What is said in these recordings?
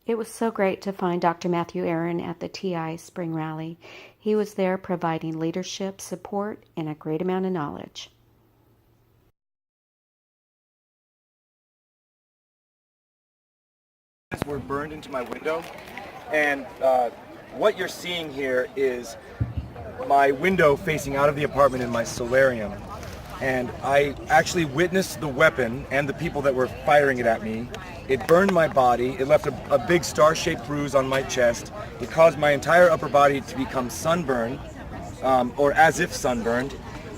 It was so great to find Dr. Matthew Aaron at the TI Spring Rally. He was there providing leadership, support, and a great amount of knowledge. Were burned into my window, and what you're seeing here is my window facing out of the apartment in my solarium, and I actually witnessed the weapon and the people that were firing it at me. It burned my body. It left a big star-shaped bruise on my chest. It caused my entire upper body to become sunburned, or as if sunburned,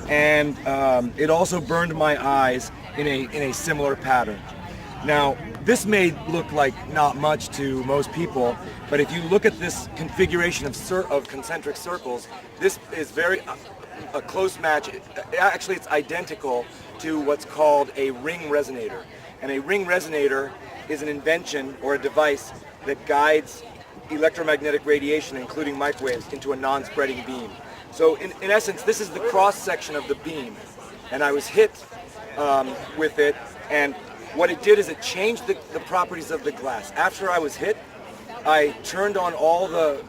and it also burned my eyes in a similar pattern. Now, this may look like not much to most people, but if you look at this configuration of concentric circles, this is a close match. Actually, it's identical to what's called a ring resonator. And a ring resonator is an invention or a device that guides electromagnetic radiation, including microwaves, into a non-spreading beam. So in essence, this is the cross-section of the beam. And I was hit with it, and what it did is it changed the properties of the glass. After I was hit, I turned on all the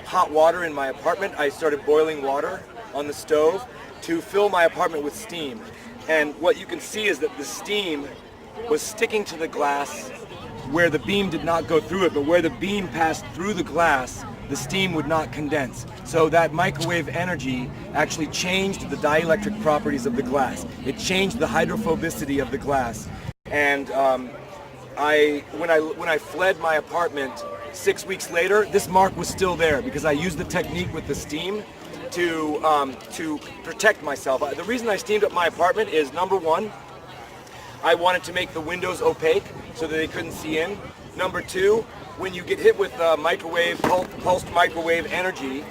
hot water in my apartment. I started boiling water on the stove to fill my apartment with steam. And what you can see is that the steam was sticking to the glass where the beam did not go through it, but where the beam passed through the glass, the steam would not condense. So that microwave energy actually changed the dielectric properties of the glass. It changed the hydrophobicity of the glass. And when I fled my apartment 6 weeks later, this mark was still there because I used the technique with the steam to protect myself. The reason I steamed up my apartment is, number one, I wanted to make the windows opaque so that they couldn't see in. Number two, when you get hit with pulsed microwave energy,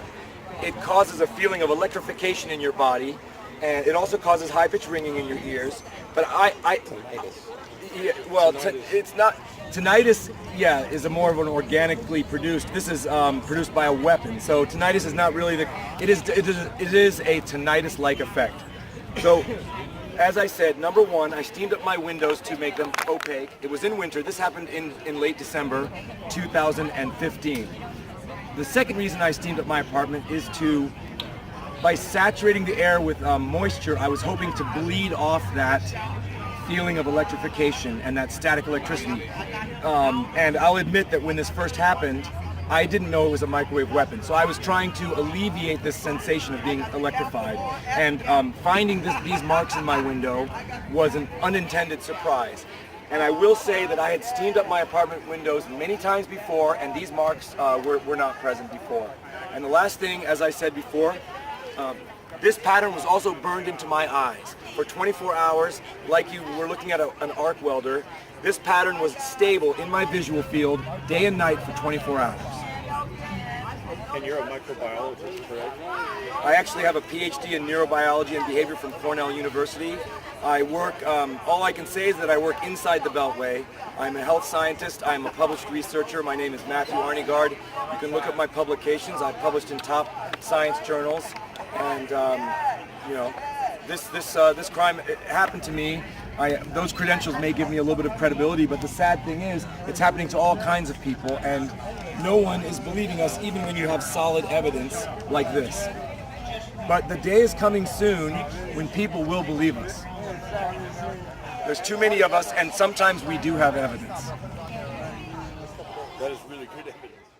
it causes a feeling of electrification in your body, and it also causes high-pitched ringing in your ears. But it's not. Tinnitus, yeah, is more of an organically produced. This is produced by a weapon. So tinnitus is not really it is a tinnitus-like effect. So, as I said, number one, I steamed up my windows to make them opaque. It was in winter. This happened in late December 2015. The second reason I steamed up my apartment is by saturating the air with moisture, I was hoping to bleed off that feeling of electrification and that static electricity. And I'll admit that when this first happened, I didn't know it was a microwave weapon. So I was trying to alleviate this sensation of being electrified. And finding these marks in my window was an unintended surprise. And I will say that I had steamed up my apartment windows many times before, and these marks were not present before. And the last thing, as I said before, this pattern was also burned into my eyes. For 24 hours, like you were looking at an arc welder, this pattern was stable in my visual field day and night for 24 hours. And you're a microbiologist, correct? I actually have a PhD in neurobiology and behavior from Cornell University. I work, all I can say is that I work inside the Beltway. I'm a health scientist. I'm a published researcher. My name is Matthew Arnegard. You can look up my publications. I've published in top science journals. And, this crime happened to me. Those credentials may give me a little bit of credibility, but the sad thing is it's happening to all kinds of people, and no one is believing us, even when you have solid evidence like this. But the day is coming soon when people will believe us. There's too many of us, and sometimes we do have evidence. That is really good evidence.